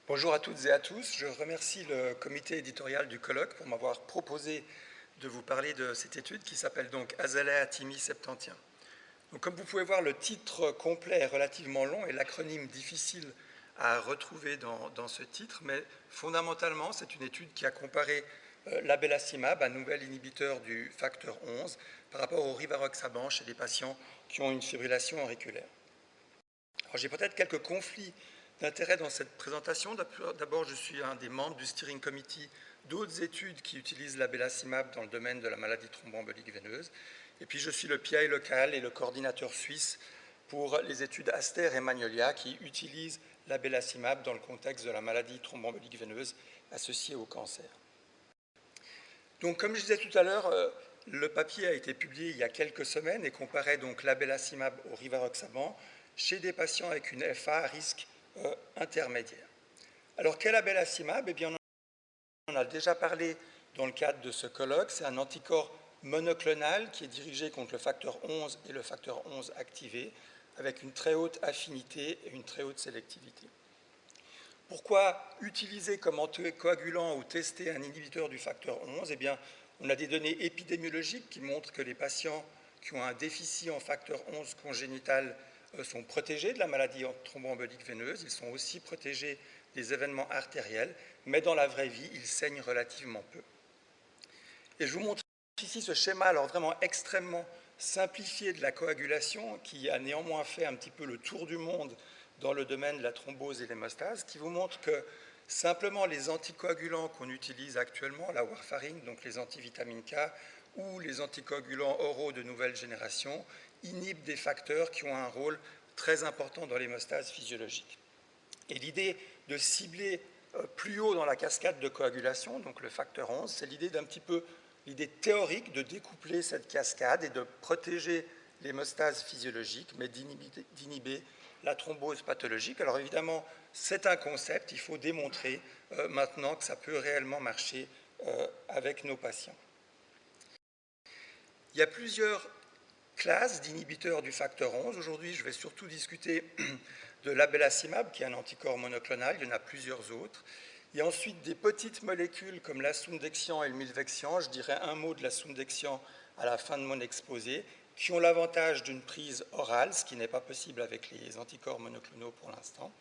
Bonjour à toutes et à tous. Je remercie le comité éditorial du colloque pour m'avoir proposé de vous parler de cette étude qui s'appelle donc Azalea timi septantien. Donc, comme vous pouvez voir, le titre complet est relativement long et l'acronyme difficile à retrouver dans ce titre, mais fondamentalement, c'est une étude qui a comparé l'abelacimab, un nouvel inhibiteur du facteur 11, par rapport au rivaroxaban chez des patients qui ont une fibrillation auriculaire. Alors, j'ai peut-être quelques conflits d'intérêt dans cette présentation. D'abord, je suis un des membres du steering committee d'autres études qui utilisent l'abelacimab dans le domaine de la maladie thromboembolique veineuse. Et puis, je suis le PI local et le coordinateur suisse pour les études Aster et Magnolia qui utilisent l'abelacimab dans le contexte de la maladie thromboembolique veineuse associée au cancer. Donc, comme je disais tout à l'heure, le papier a été publié il y a quelques semaines et comparait donc l'abelacimab au rivaroxaban chez des patients avec une FA à risque intermédiaire. Alors, quel abelacimab? Eh bien, on en a déjà parlé dans le cadre de ce colloque. C'est un anticorps monoclonal qui est dirigé contre le facteur 11 et le facteur 11 activé, avec une très haute affinité et une très haute sélectivité. Pourquoi utiliser comme anticoagulant ou tester un inhibiteur du facteur 11? Eh bien, on a des données épidémiologiques qui montrent que les patients qui ont un déficit en facteur 11 congénital sont protégés de la maladie thromboembolique veineuse. Ils sont aussi protégés des événements artériels, mais dans la vraie vie, ils saignent relativement peu. Et je vous montre ici ce schéma, alors vraiment extrêmement simplifié de la coagulation, qui a néanmoins fait un petit peu le tour du monde dans le domaine de la thrombose et l'hémostase, qui vous montre que simplement les anticoagulants qu'on utilise actuellement, la warfarine, donc les antivitamines K, ou les anticoagulants oraux de nouvelle génération, inhibent des facteurs qui ont un rôle très important dans l'hémostase physiologique. Et l'idée de cibler plus haut dans la cascade de coagulation, donc le facteur 11, c'est l'idée d'un petit peu, l'idée théorique de découpler cette cascade et de protéger l'hémostase physiologique, mais d'inhiber la thrombose pathologique. Alors évidemment, c'est un concept, il faut démontrer maintenant que ça peut réellement marcher avec nos patients. Il y a plusieurs classes d'inhibiteurs du facteur 11. Aujourd'hui, je vais surtout discuter de l'abelacimab, qui est un anticorps monoclonal. Il y en a plusieurs autres. Il y a ensuite des petites molécules comme l'asundexian et le milvexian. Je dirai un mot de l'asundexian à la fin de mon exposé, qui ont l'avantage d'une prise orale, ce qui n'est pas possible avec les anticorps monoclonaux pour l'instant.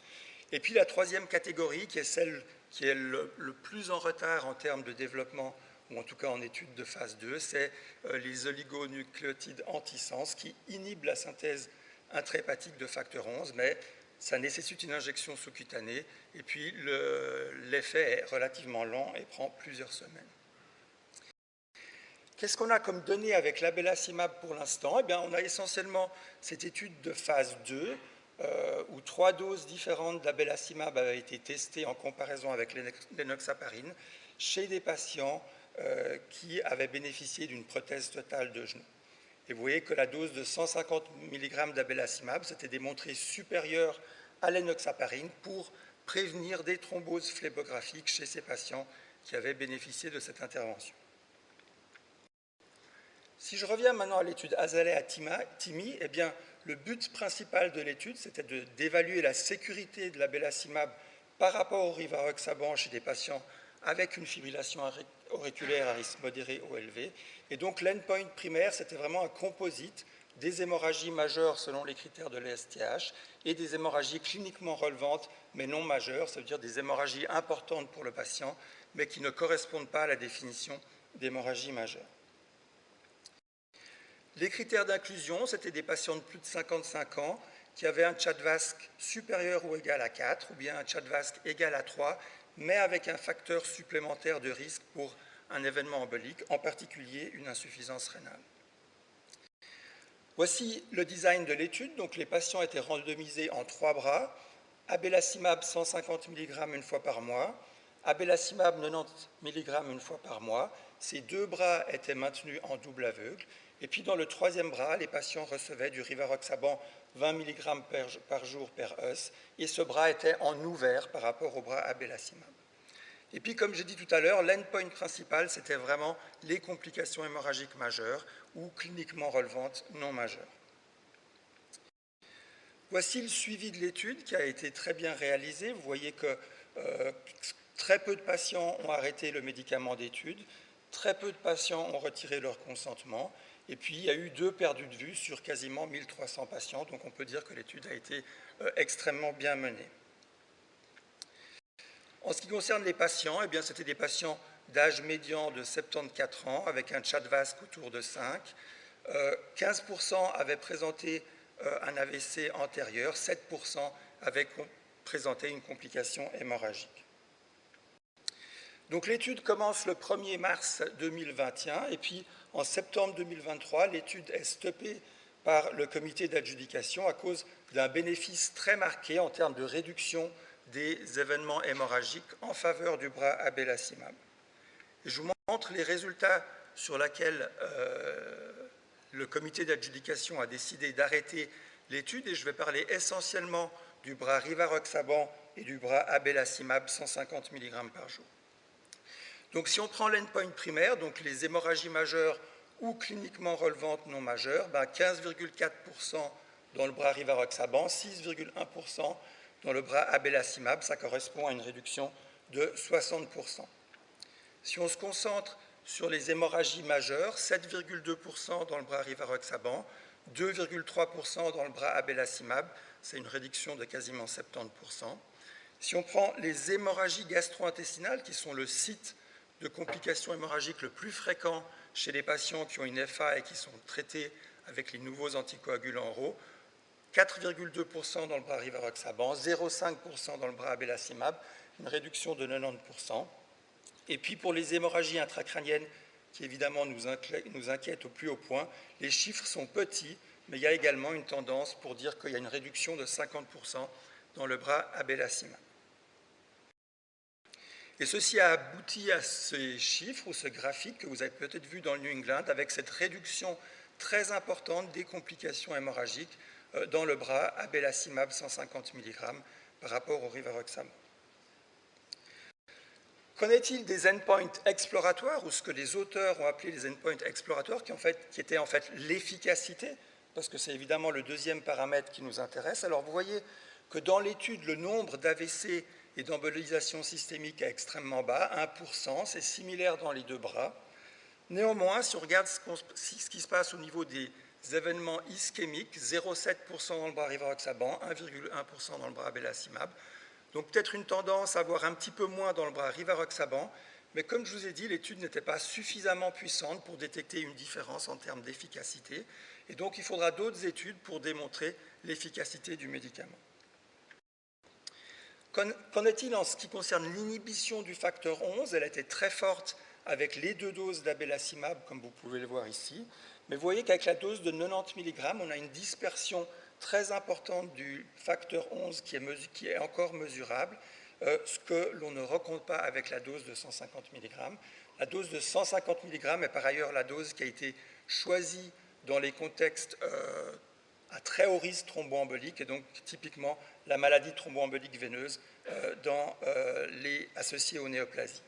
Et puis la troisième catégorie, qui est celle qui est le plus en retard en termes de développement, ou en tout cas en étude de phase 2, c'est les oligonucléotides antisens qui inhibent la synthèse intrahépatique de facteur 11, mais ça nécessite une injection sous-cutanée, et puis l'effet est relativement lent et prend plusieurs semaines. Qu'est-ce qu'on a comme données avec l'abelacimab pour l'instant? Eh bien, on a essentiellement cette étude de phase 2, où 3 doses différentes d'abelacimab avaient été testées en comparaison avec l'enoxaparine chez des patients qui avaient bénéficié d'une prothèse totale de genou. Et vous voyez que la dose de 150 mg d'abelacimab s'était démontrée supérieure à l'enoxaparine pour prévenir des thromboses phlébographiques chez ces patients qui avaient bénéficié de cette intervention. Si je reviens maintenant à l'étude Azalea timi, eh bien, le but principal de l'étude, c'était d'évaluer la sécurité de l'abelacimab par rapport au rivaroxaban chez des patients avec une fibrillation auriculaire à risque modéré ou élevé. Et donc l'endpoint primaire, c'était vraiment un composite des hémorragies majeures selon les critères de l'ESTH et des hémorragies cliniquement relevantes mais non majeures, ça veut dire des hémorragies importantes pour le patient mais qui ne correspondent pas à la définition d'hémorragie majeure. Les critères d'inclusion, c'était des patients de plus de 55 ans qui avaient un CHA2-VASc supérieur ou égal à 4 ou bien un CHA2-VASc égal à 3, mais avec un facteur supplémentaire de risque pour un événement embolique, en particulier une insuffisance rénale. Voici le design de l'étude. Donc, les patients étaient randomisés en 3 bras, abelacimab 150 mg une fois par mois, abelacimab 90 mg une fois par mois. Ces 2 bras étaient maintenus en double aveugle. Et puis dans le 3e bras, les patients recevaient du rivaroxaban 20 mg par jour per os, et ce bras était en ouvert par rapport au bras abelacimab. Et puis, comme j'ai dit tout à l'heure, l'endpoint principal, c'était vraiment les complications hémorragiques majeures ou cliniquement relevantes non majeures. Voici le suivi de l'étude qui a été très bien réalisé. Vous voyez que Très peu de patients ont arrêté le médicament d'étude, très peu de patients ont retiré leur consentement, et puis il y a eu 2 perdus de vue sur quasiment 1300 patients, donc on peut dire que l'étude a été extrêmement bien menée. En ce qui concerne les patients, eh bien, c'était des patients d'âge médian de 74 ans, avec un Tchad-Vasque autour de 5. 15% avaient présenté un AVC antérieur, 7% avaient présenté une complication hémorragique. Donc l'étude commence le 1er mars 2021 et puis en septembre 2023, l'étude est stoppée par le comité d'adjudication à cause d'un bénéfice très marqué en termes de réduction des événements hémorragiques en faveur du bras abelacimab. Je vous montre les résultats sur lesquels le comité d'adjudication a décidé d'arrêter l'étude et je vais parler essentiellement du bras rivaroxaban et du bras abelacimab 150 mg par jour. Donc si on prend l'endpoint primaire, donc les hémorragies majeures ou cliniquement relevantes non majeures, 15,4% dans le bras rivaroxaban, 6,1% dans le bras abelacimab, ça correspond à une réduction de 60%. Si on se concentre sur les hémorragies majeures, 7,2% dans le bras rivaroxaban, 2,3% dans le bras abelacimab, c'est une réduction de quasiment 70%. Si on prend les hémorragies gastro-intestinales, qui sont le site de complications hémorragiques le plus fréquent chez les patients qui ont une FA et qui sont traités avec les nouveaux anticoagulants oraux, 4,2% dans le bras rivaroxaban, 0,5% dans le bras abelacimab, une réduction de 90%. Et puis pour les hémorragies intracrâniennes, qui évidemment nous inquiètent au plus haut point, les chiffres sont petits, mais il y a également une tendance pour dire qu'il y a une réduction de 50% dans le bras abelacimab. Et ceci a abouti à ces chiffres ou ce graphique que vous avez peut-être vu dans le New England avec cette réduction très importante des complications hémorragiques dans le bras abelacimab 150 mg par rapport au rivaroxaban. Qu'en est-il des endpoints exploratoires ou ce que les auteurs ont appelé les endpoints exploratoires qui étaient en fait l'efficacité, parce que c'est évidemment le deuxième paramètre qui nous intéresse. Alors vous voyez que dans l'étude, le nombre d'AVC et d'embolisation systémique est extrêmement bas, 1%, c'est similaire dans les deux bras. Néanmoins, si on regarde ce qui se passe au niveau des événements ischémiques, 0,7% dans le bras rivaroxaban, 1,1% dans le bras abelacimab. Donc peut-être une tendance à avoir un petit peu moins dans le bras rivaroxaban, mais comme je vous ai dit, l'étude n'était pas suffisamment puissante pour détecter une différence en termes d'efficacité, et donc il faudra d'autres études pour démontrer l'efficacité du médicament. Qu'en est-il en ce qui concerne l'inhibition du facteur 11? Elle était très forte avec les 2 doses d'abelacimab, comme vous pouvez le voir ici. Mais vous voyez qu'avec la dose de 90 mg, on a une dispersion très importante du facteur 11 qui est encore mesurable, ce que l'on ne rencontre pas avec la dose de 150 mg. La dose de 150 mg est par ailleurs la dose qui a été choisie dans les contextes à très haut risque thromboembolique, et donc typiquement la maladie thromboembolique veineuse associée aux néoplasies.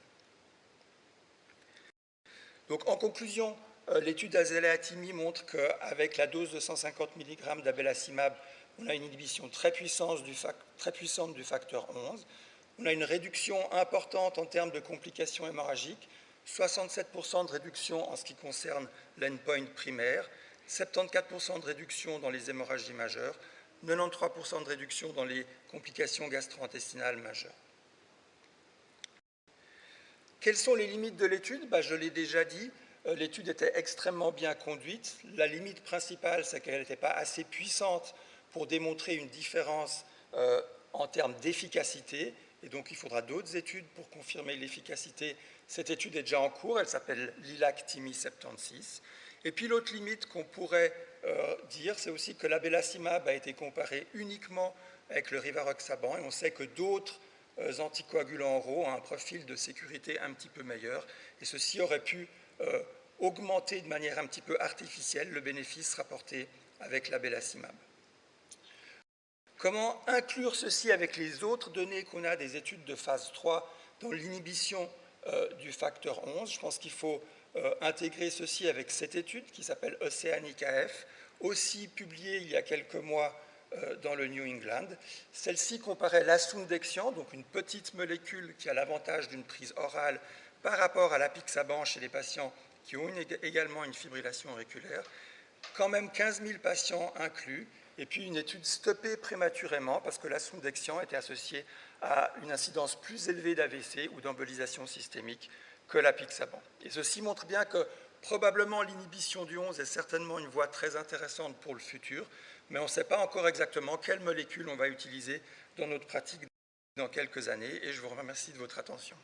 Donc en conclusion, l'étude d'Azelatimib montre qu'avec la dose de 150 mg d'abelacimab, on a une inhibition très puissante du facteur 11. On a une réduction importante en termes de complications hémorragiques, 67% de réduction en ce qui concerne l'endpoint primaire, 74% de réduction dans les hémorragies majeures, 93% de réduction dans les complications gastro-intestinales majeures. Quelles sont les limites de l'étude? Je l'ai déjà dit, l'étude était extrêmement bien conduite. La limite principale, c'est qu'elle n'était pas assez puissante pour démontrer une différence en termes d'efficacité, et donc il faudra d'autres études pour confirmer l'efficacité. Cette étude est déjà en cours, elle s'appelle LILAC-TIMI 76. Et puis l'autre limite qu'on pourrait dire, c'est aussi que l'abelacimab a été comparé uniquement avec le rivaroxaban, et on sait que d'autres anticoagulants oraux ont un profil de sécurité un petit peu meilleur, et ceci aurait pu augmenter de manière un petit peu artificielle le bénéfice rapporté avec l'abelacimab. Comment inclure ceci avec les autres données qu'on a des études de phase 3 dans l'inhibition du facteur 11? Je pense qu'il faut intégrer ceci avec cette étude qui s'appelle Oceanic AF, aussi publiée il y a quelques mois dans le New England. Celle-ci comparait l'asundexian, donc une petite molécule qui a l'avantage d'une prise orale par rapport à l'apixaban chez les patients qui ont également une fibrillation auriculaire. Quand même 15 000 patients inclus, et puis une étude stoppée prématurément parce que l'asundexian était associé à une incidence plus élevée d'AVC ou d'embolisation systémique que l'apixaban. Et ceci montre bien que probablement l'inhibition du 11 est certainement une voie très intéressante pour le futur, mais on ne sait pas encore exactement quelle molécule on va utiliser dans notre pratique dans quelques années, et je vous remercie de votre attention.